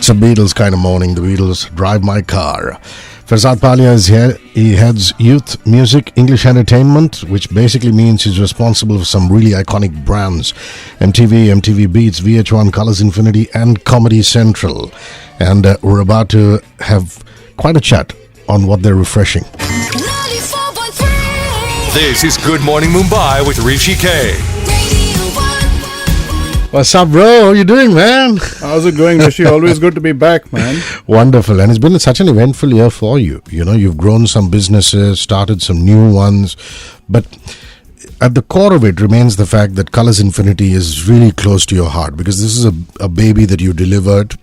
It's a Beatles kind of morning. The Beatles drive my car. Ferzad Palia is here. He heads youth music, English entertainment, which basically means he's responsible for some really iconic brands. MTV, MTV Beats, VH1, Colors Infinity, and Comedy Central. And we're about to have quite a chat on what they're refreshing. This is Good Morning Mumbai with Hrishikesh. What's up, bro? How you doing, man? How's it going, Hrishi? Always good to be back, man. Wonderful. And it's been such an eventful year for you. You know, you've grown some businesses, started some new ones. But at the core of it remains the fact that Colors Infinity is really close to your heart, because this is a baby that you delivered,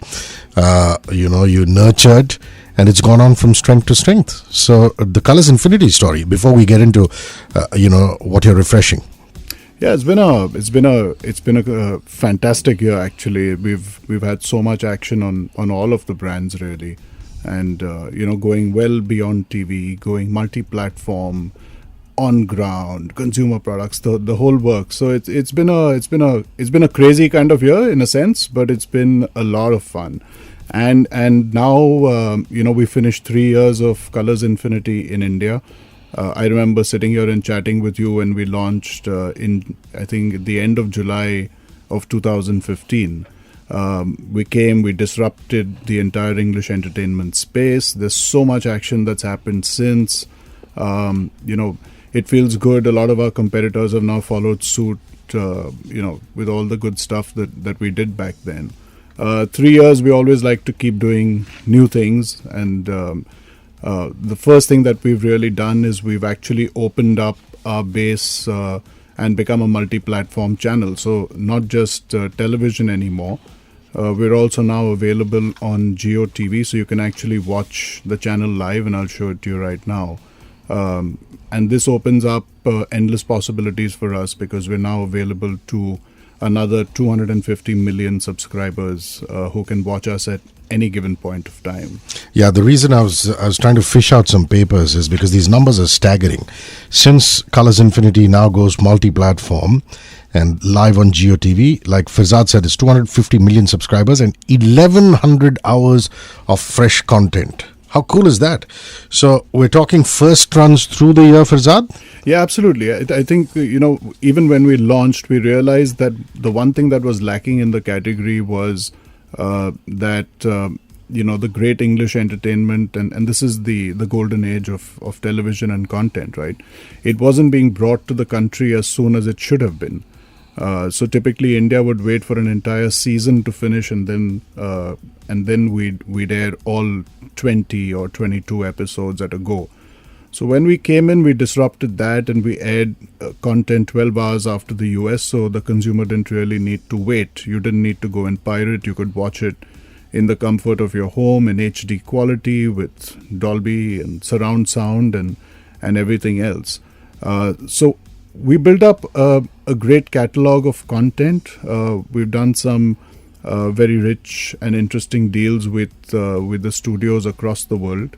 you nurtured, and it's gone on from strength to strength. So the Colors Infinity story, before we get into, what you're refreshing. Yeah, it's been a fantastic year actually. We've had so much action on all of the brands really, and going well beyond TV, going multi-platform, on ground, consumer products, the whole work. So it's been a crazy kind of year in a sense, but it's been a lot of fun. And now we finished 3 years of Colors Infinity in India. I remember sitting here and chatting with you when we launched in, I think, the end of July of 2015. We disrupted the entire English entertainment space. There's so much action that's happened since. It feels good. A lot of our competitors have now followed suit, with all the good stuff that we did back then. 3 years, we always like to keep doing new things, and the first thing that we've really done is we've actually opened up our base and become a multi-platform channel. So not just television anymore. We're also now available on Jio TV, so you can actually watch the channel live, and I'll show it to you right now. And this opens up endless possibilities for us, because we're now available to another 250 million subscribers who can watch us at any given point of time. Yeah, the reason I was trying to fish out some papers is because these numbers are staggering. Since Colors Infinity now goes multi-platform and live on Jio TV, like Ferzad said, it's 250 million subscribers and 1,100 hours of fresh content. How cool is that? So we're talking first runs through the year, Ferzad? Yeah, absolutely. I think, even when we launched, we realized that the one thing that was lacking in the category was that the great English entertainment, and this is the golden age of television and content, right? It wasn't being brought to the country as soon as it should have been. So typically India would wait for an entire season to finish, and then we'd air all 20 or 22 episodes at a go. So when we came in, we disrupted that, and we aired content 12 hours after the US, so the consumer didn't really need to wait. You didn't need to go and pirate. You could watch it in the comfort of your home in HD quality with Dolby and surround sound and everything else. So we built up a great catalog of content. We've done some very rich and interesting deals with the studios across the world.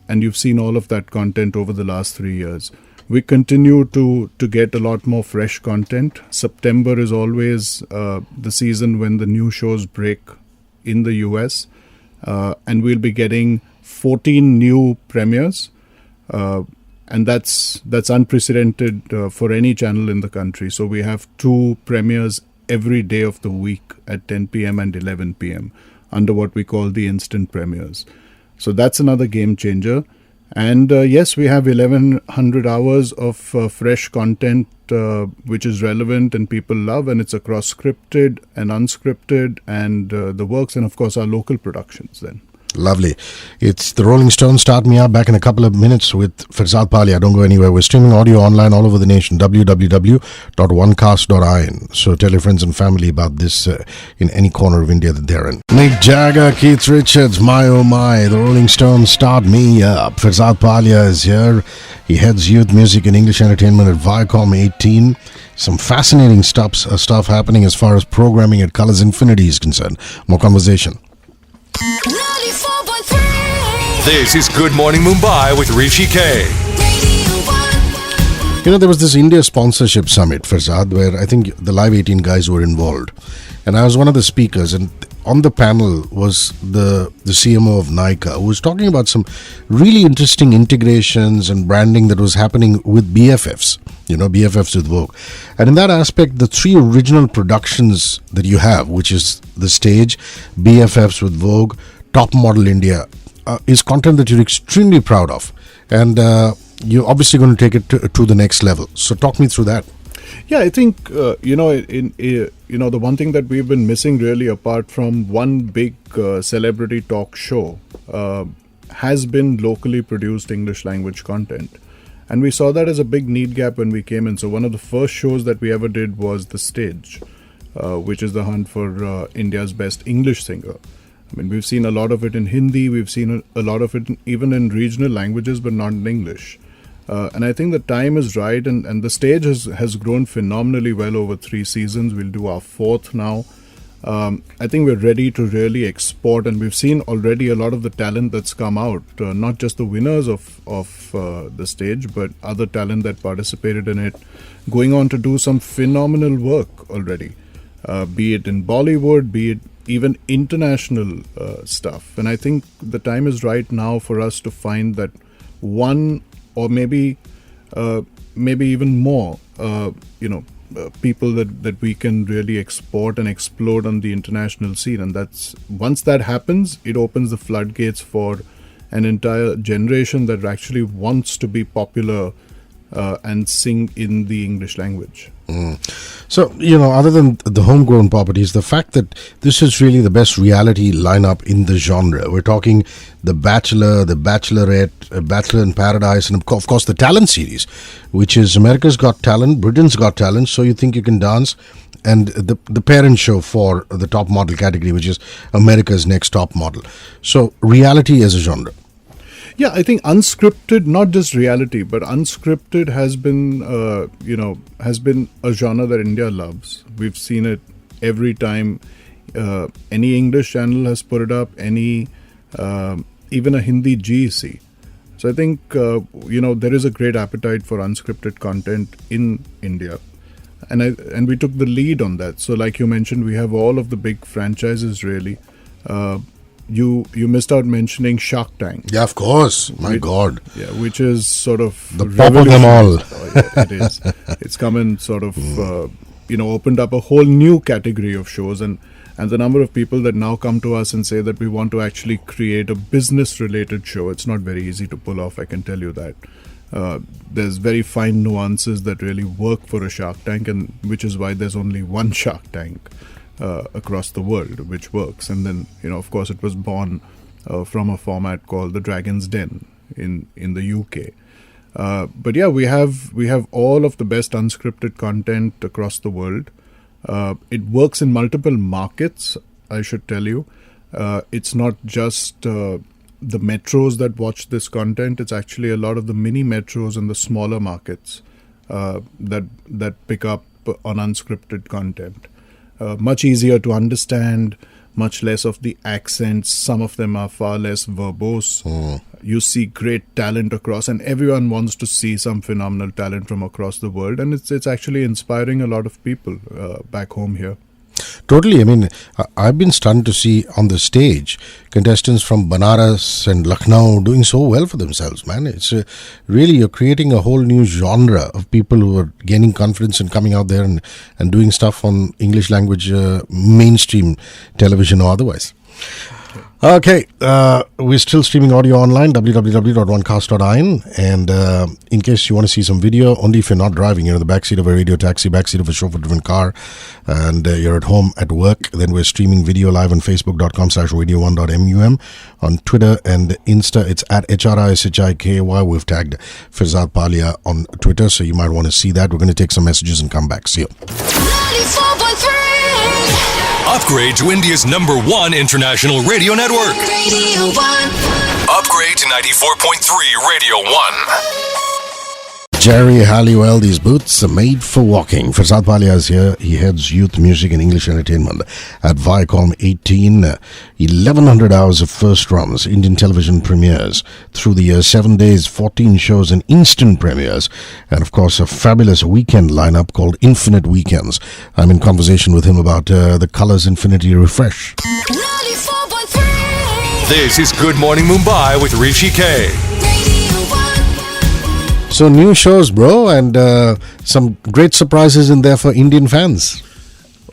And you've seen all of that content over the last 3 years. We continue to get a lot more fresh content. September is always the season when the new shows break in the US. And we'll be getting 14 new premieres. And that's unprecedented for any channel in the country. So we have 2 premieres every day of the week at 10 p.m. and 11 p.m. under what we call the instant premieres. So that's another game changer. And yes, we have 1,100 hours of fresh content which is relevant and people love, and it's across scripted and unscripted and the works, and of course our local productions then. Lovely. It's the Rolling Stones. Start Me Up, back in a couple of minutes with Ferzad Palia. Don't go anywhere. We're streaming audio online all over the nation. www.onecast.in. So tell your friends and family about this in any corner of India that they're in. Mick Jagger, Keith Richards, My Oh My. The Rolling Stones. Start Me Up. Ferzad Palia is here. He heads youth music and English entertainment at Viacom 18. Some fascinating stuff happening as far as programming at Colors Infinity is concerned. More conversation. This is Good Morning Mumbai with Hrishikesh. There was this India sponsorship summit, Ferzad, where I think the Live 18 guys were involved. And I was one of the speakers, and on the panel was the CMO of Nykaa, who was talking about some really interesting integrations and branding that was happening with BFFs, BFFs with Vogue. And in that aspect, the 3 original productions that you have, which is The Stage, BFFs with Vogue, Top Model India, is content that you're extremely proud of. And you're obviously going to take it to the next level. So talk me through that. Yeah, I think the one thing that we've been missing really, apart from one big celebrity talk show, has been locally produced English language content, and we saw that as a big need gap when we came in. So one of the first shows that we ever did was The Stage, which is the hunt for India's best English singer. I mean, we've seen a lot of it in Hindi, we've seen a lot of it even in regional languages, but not in English. And I think the time is right, and The Stage has grown phenomenally well over 3 seasons. We'll do our 4th now. I think we're ready to really export, and we've seen already a lot of the talent that's come out, not just the winners of The Stage, but other talent that participated in it, going on to do some phenomenal work already, be it in Bollywood, be it even international stuff. And I think the time is right now for us to find that one, or maybe even more, people that we can really export and explode on the international scene. And that's, once that happens, it opens the floodgates for an entire generation that actually wants to be popular and sing in the English language. So, other than the homegrown properties, the fact that this is really the best reality lineup in the genre. We're talking The Bachelor, The Bachelorette, Bachelor in Paradise, and of course the Talent series, which is America's Got Talent, Britain's Got Talent, So You Think You Can Dance, and the parent show for the top model category, which is America's Next Top Model. So reality as a genre. Yeah, I think unscripted, not just reality, but unscripted has been a genre that India loves. We've seen it every time any English channel has put it up, any even a Hindi GEC. So I think there is a great appetite for unscripted content in India, and we took the lead on that. So like you mentioned, we have all of the big franchises really. You missed out mentioning Shark Tank. Yeah, of course. My God. Yeah, which is sort of the pop of them all. Oh, yeah, it is. It's come and sort of opened up a whole new category of shows, and the number of people that now come to us and say that we want to actually create a business-related show. It's not very easy to pull off, I can tell you that. There's very fine nuances that really work for a Shark Tank, and which is why there's only one Shark Tank across the world, which works. And then, of course, it was born from a format called the Dragon's Den in the UK. But yeah, we have all of the best unscripted content across the world. It works in multiple markets, I should tell you. It's not just the metros that watch this content. It's actually a lot of the mini metros and the smaller markets that pick up on unscripted content. Much easier to understand, much less of the accents. Some of them are far less verbose. You see great talent across, and everyone wants to see some phenomenal talent from across the world, and it's actually inspiring a lot of people back home here. Totally. I mean, I've been stunned to see on the stage contestants from Banaras and Lucknow doing so well for themselves, man. It's really, you're creating a whole new genre of people who are gaining confidence and coming out there and doing stuff on English language, mainstream television or otherwise. Okay, we're still streaming audio online, www.onecast.in, and in case you want to see some video, only if you're not driving, you're in the backseat of a radio taxi, backseat of a chauffeur-driven car, and you're at home at work, then we're streaming video live on facebook.com/radio1.mum. On Twitter and Insta, it's at HRISHIKY. We've tagged Ferzad Palia on Twitter, so you might want to see that. We're going to take some messages and come back. See you. 94.3 Upgrade to India's #1 international radio network. Radio 1. Upgrade to 94.3 Radio 1. Jerry Halliwell, these boots are made for walking. Ferzad Palia is here. He heads youth music and English entertainment at Viacom 18. 1,100 hours of first runs, Indian television premieres through the year, 7 days, 14 shows and instant premieres. And of course, a fabulous weekend lineup called Infinite Weekends. I'm in conversation with him about the Colors Infinity Refresh. This is Good Morning Mumbai with Hrishikesh. Radio 1. So new shows, bro, and some great surprises in there for Indian fans.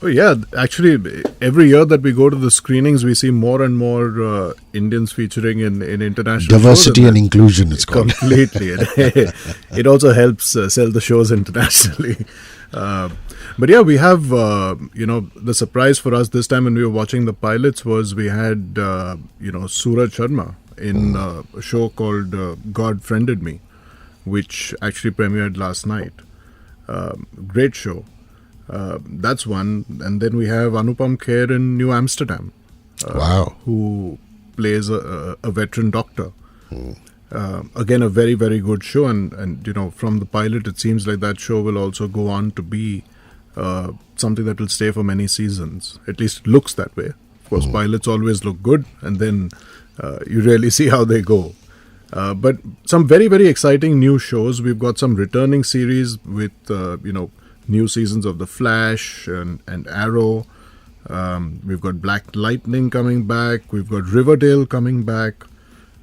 Oh yeah, actually, every year that we go to the screenings, we see more and more Indians featuring in international Diversity shows, and inclusion, it's called. completely. It also helps sell the shows internationally. But yeah, we have the surprise for us this time when we were watching the pilots was we had Suraj Sharma in a show called God Friended Me, which actually premiered last night. Great show. That's one. And then we have Anupam Kher in New Amsterdam. Wow. Who plays a veteran doctor. Again, a very, very good show. And from the pilot, it seems like that show will also go on to be something that will stay for many seasons. At least it looks that way. Of course, pilots always look good. And then you really see how they go. But some very, very exciting new shows. We've got some returning series with, new seasons of The Flash and Arrow. We've got Black Lightning coming back. We've got Riverdale coming back.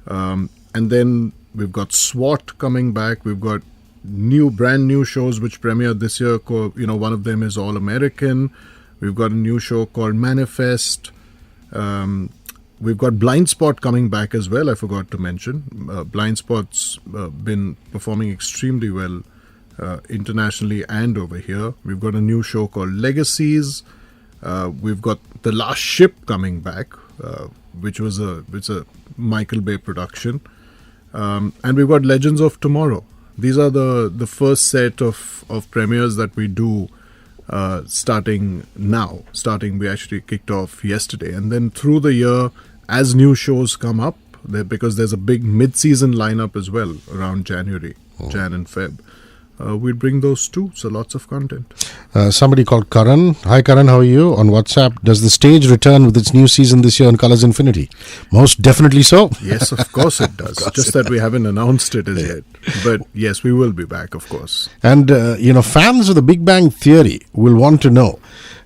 And then we've got SWAT coming back. We've got brand new shows which premiered this year. One of them is All American. We've got a new show called Manifest. We've got Blind Spot coming back as well, I forgot to mention. Blind Spot's been performing extremely well internationally and over here. We've got a new show called Legacies. We've got The Last Ship coming back, which was a Michael Bay production. And we've got Legends of Tomorrow. These are the first set of premieres that we do starting now. We actually kicked off yesterday. And then through the year, as new shows come up, because there's a big mid-season lineup as well around January, Jan and Feb. We'll bring those too, so lots of content. Somebody called Karan. Hi Karan, how are you? On WhatsApp, does the stage return with its new season this year on Colors Infinity? Most definitely so. Yes, of course it does. Just that we haven't announced it as yet. But yes, we will be back, of course. And, fans of the Big Bang Theory will want to know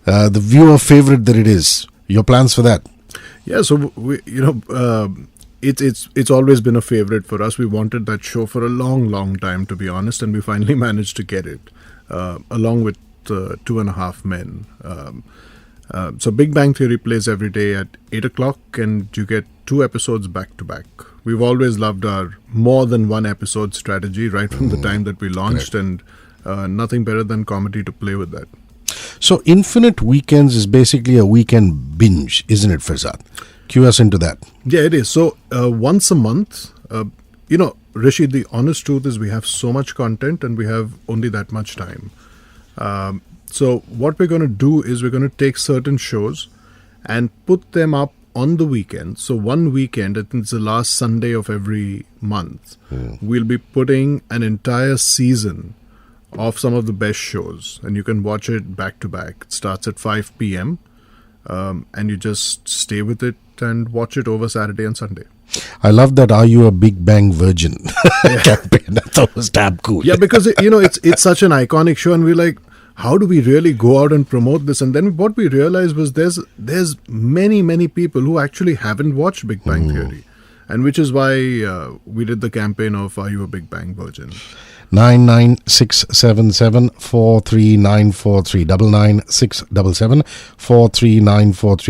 the viewer favorite that it is. Your plans for that? Yeah, so it's always been a favorite for us. We wanted that show for a long, long time, to be honest, and we finally managed to get it, along with 2.5 Men. So Big Bang Theory plays every day at 8 o'clock, and you get 2 episodes back to back. We've always loved our more than one episode strategy right from the time that we launched, and nothing better than comedy to play with that. So Infinite Weekends is basically a weekend binge, isn't it, Ferzad? Cue us into that. Yeah, it is. So once a month, Hrishi, the honest truth is we have so much content and we have only that much time. So what we're going to do is we're going to take certain shows and put them up on the weekend. So one weekend, I think it's the last Sunday of every month, we'll be putting an entire season of some of the best shows. And you can watch it back to back. It starts at 5 p.m. And you just stay with it and watch it over Saturday and Sunday. I love that Are You a Big Bang Virgin campaign. I thought it was damn cool. Yeah, because it's such an iconic show, and we're like, how do we really go out and promote this? And then what we realized was there's many people who actually haven't watched Big Bang Theory, and which is why we did the campaign of Are You a Big Bang Virgin? 99677 99677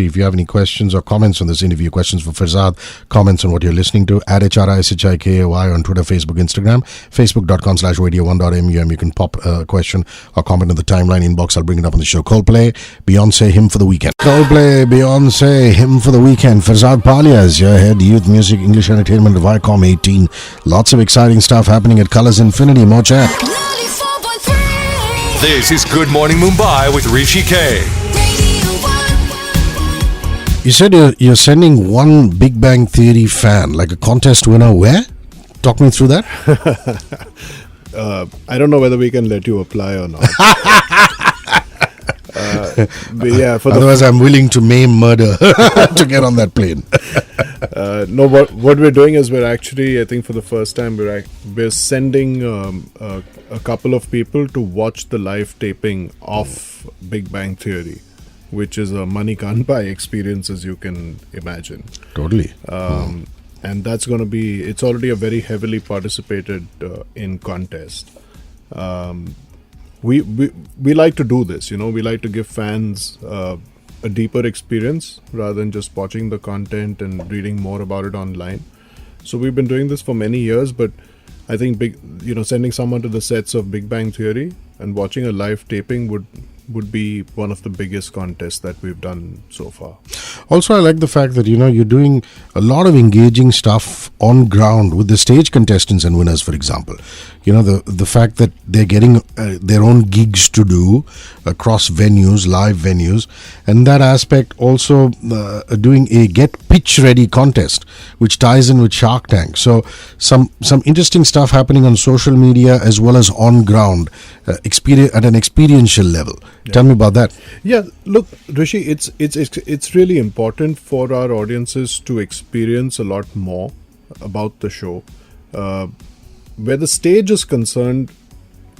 If you have any questions or comments on this interview, questions for Ferzad, comments on what you're listening to, at HRISHIKAY on Twitter, Facebook, Instagram, facebook.com/radio1.mum. You can pop a question or comment in the timeline inbox. I'll bring it up on the show. Coldplay, Beyonce, Hymn for the Weekend. Coldplay, Beyonce, Hymn for the Weekend. Ferzad Palia is your head youth music English entertainment of Viacom 18. Lots of exciting stuff happening at Colors Infinity. More chat. 94.3. This is Good Morning Mumbai with Hrishikesh. Radio 1. You said you're sending one Big Bang Theory fan, like a contest winner, where? Talk me through that. I don't know whether we can let you apply or not. But yeah, otherwise I'm willing to maim murder to get on that plane. No, what we're doing is we're actually, I think for the first time, we're sending a couple of people to watch the live taping of Big Bang Theory which is a money can't buy experience, as you can imagine. Totally. And that's going to be, it's already a very heavily participated in contest. We like to do this, we like to give fans a deeper experience rather than just watching the content and reading more about it online. So we've been doing this for many years, but I think sending someone to the sets of Big Bang Theory and watching a live taping would be one of the biggest contests that we've done so far. Also, I like the fact that, you're doing a lot of engaging stuff on ground with the stage contestants and winners, for example. The fact that they're getting their own gigs to do across venues, live venues, and that aspect also doing a get pitch ready contest, which ties in with Shark Tank. So some interesting stuff happening on social media as well as on ground, experience at an experiential level. Yeah. Tell me about that. Yeah, look, Hrishi, it's really important for our audiences to experience a lot more about the show. Where the stage is concerned,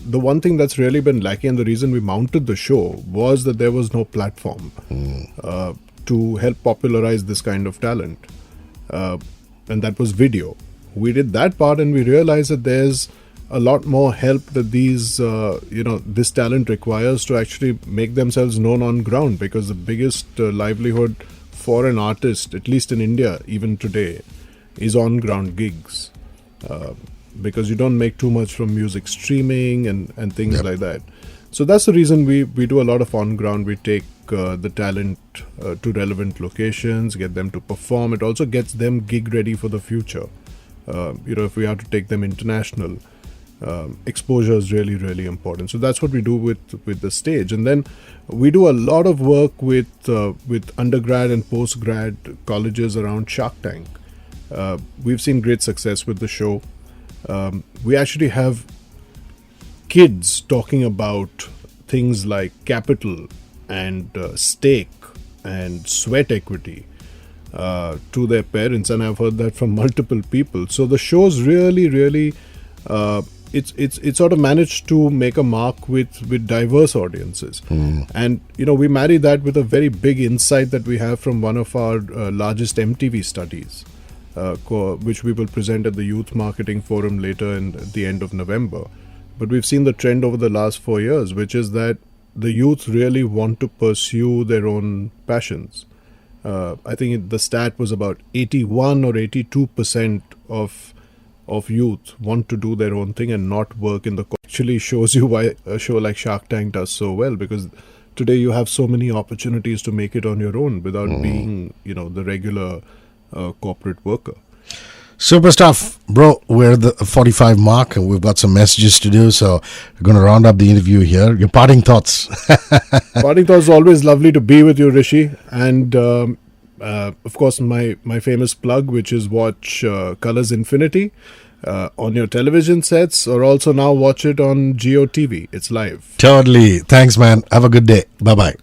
the one thing that's really been lacking, and the reason we mounted the show, was that there was no platform to help popularize this kind of talent. And that was video. We did that part, and we realized that there's a lot more help that this talent requires to actually make themselves known on ground, because the biggest livelihood for an artist, at least in India, even today, is on ground gigs. Because you don't make too much from music streaming and things like that. So that's the reason we do a lot of on ground. We take the talent to relevant locations, get them to perform. It also gets them gig ready for the future. If we have to take them international, exposure is really, really important. So that's what we do with the stage. And then we do a lot of work with undergrad and postgrad colleges around Shark Tank. We've seen great success with the show. We actually have kids talking about things like capital and stake and sweat equity to their parents, and I've heard that from multiple people. So the show's really, really it's sort of managed to make a mark with diverse audiences. And we marry that with a very big insight that we have from one of our largest MTV studies, which we will present at the Youth Marketing Forum later in the end of November. But we've seen the trend over the last 4 years, which is that the youth really want to pursue their own passions. I think the stat was about 81 or 82% of youth want to do their own thing and not work in the actually shows you why a show like Shark Tank does so well, because today you have so many opportunities to make it on your own without being the regular corporate worker. Super stuff, bro. We're at the 45 mark and we've got some messages to do, so we're going to round up the interview here. Your parting thoughts. Parting thoughts, always lovely to be with you, Hrishi. And of course, my famous plug, which is watch Colors Infinity on your television sets, or also now watch it on GeoTV. It's live. Totally. Thanks, man. Have a good day. Bye-bye.